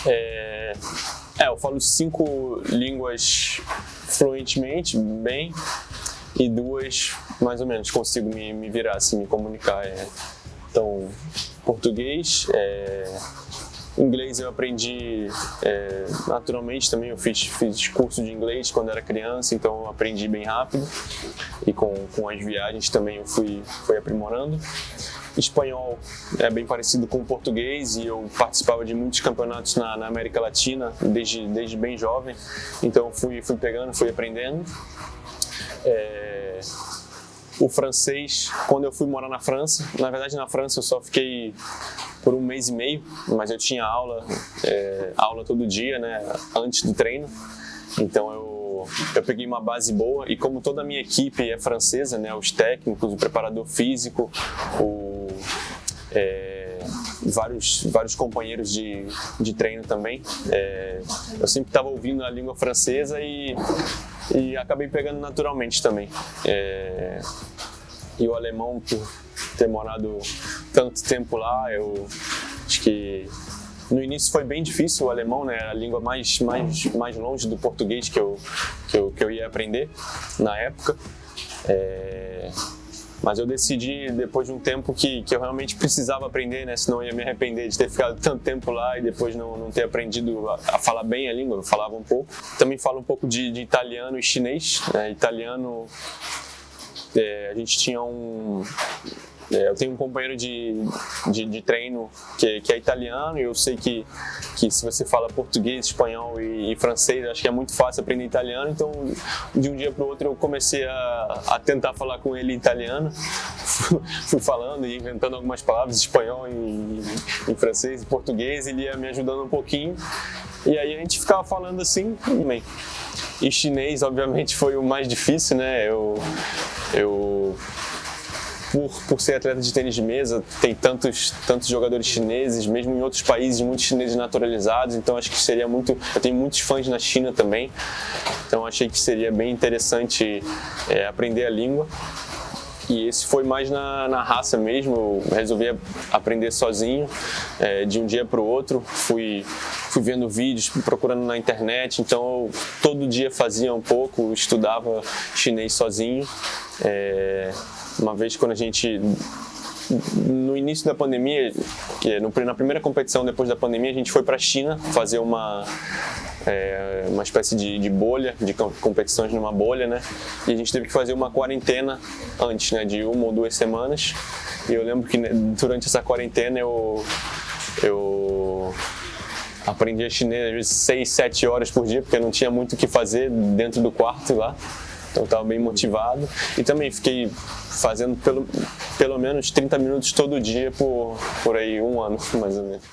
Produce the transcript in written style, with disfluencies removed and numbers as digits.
Eu falo 5 línguas fluentemente, bem, e 2 mais ou menos consigo me virar, assim, me comunicar. Então, português, inglês eu aprendi naturalmente também, eu fiz curso de inglês quando era criança, então eu aprendi bem rápido, e com as viagens também eu fui aprimorando. Espanhol é bem parecido com o português e eu participava de muitos campeonatos na América Latina desde bem jovem, então fui pegando, fui aprendendo. O francês, quando eu fui morar na França, na verdade na França eu só fiquei por 1 mês e meio, mas eu tinha aula todo dia, né, antes do treino, então eu peguei uma base boa, e como toda a minha equipe é francesa, né, os técnicos, o preparador físico, vários companheiros de treino também, eu sempre estava ouvindo a língua francesa e acabei pegando naturalmente também. E o alemão, por ter morado tanto tempo lá, eu acho que no início foi bem difícil o alemão, né? A língua mais longe do português que eu ia aprender na época. Mas eu decidi, depois de um tempo, que eu realmente precisava aprender, né? Senão eu ia me arrepender de ter ficado tanto tempo lá e depois não ter aprendido a falar bem a língua. Eu falava um pouco. Também falo um pouco de italiano e chinês, né? Italiano, a gente tinha eu tenho um companheiro de treino que é italiano, e eu sei que se você fala português, espanhol e francês, acho que é muito fácil aprender italiano, então de um dia para o outro eu comecei a tentar falar com ele em italiano, fui falando e inventando algumas palavras em espanhol, em francês, em português, ele ia me ajudando um pouquinho, e aí a gente ficava falando assim também. E chinês, obviamente, foi o mais difícil, né? Por ser atleta de tênis de mesa, tem tantos jogadores chineses, mesmo em outros países, muitos chineses naturalizados, então acho que seria muito... Eu tenho muitos fãs na China também, então achei que seria bem interessante aprender a língua. E esse foi mais na raça mesmo, eu resolvi aprender sozinho, de um dia para o outro, fui vendo vídeos, procurando na internet, então eu todo dia fazia um pouco, estudava chinês sozinho. Uma vez quando no início da pandemia, na primeira competição depois da pandemia, a gente foi para a China fazer uma espécie de bolha, de competições numa bolha, né? E a gente teve que fazer uma quarentena antes, né? De 1 ou 2 semanas. E eu lembro que durante essa quarentena eu aprendi chinês às vezes 6, 7 horas por dia, porque eu não tinha muito o que fazer dentro do quarto lá. Então eu estava bem motivado, e também fiquei fazendo pelo menos 30 minutos todo dia por aí 1 ano, mais ou menos.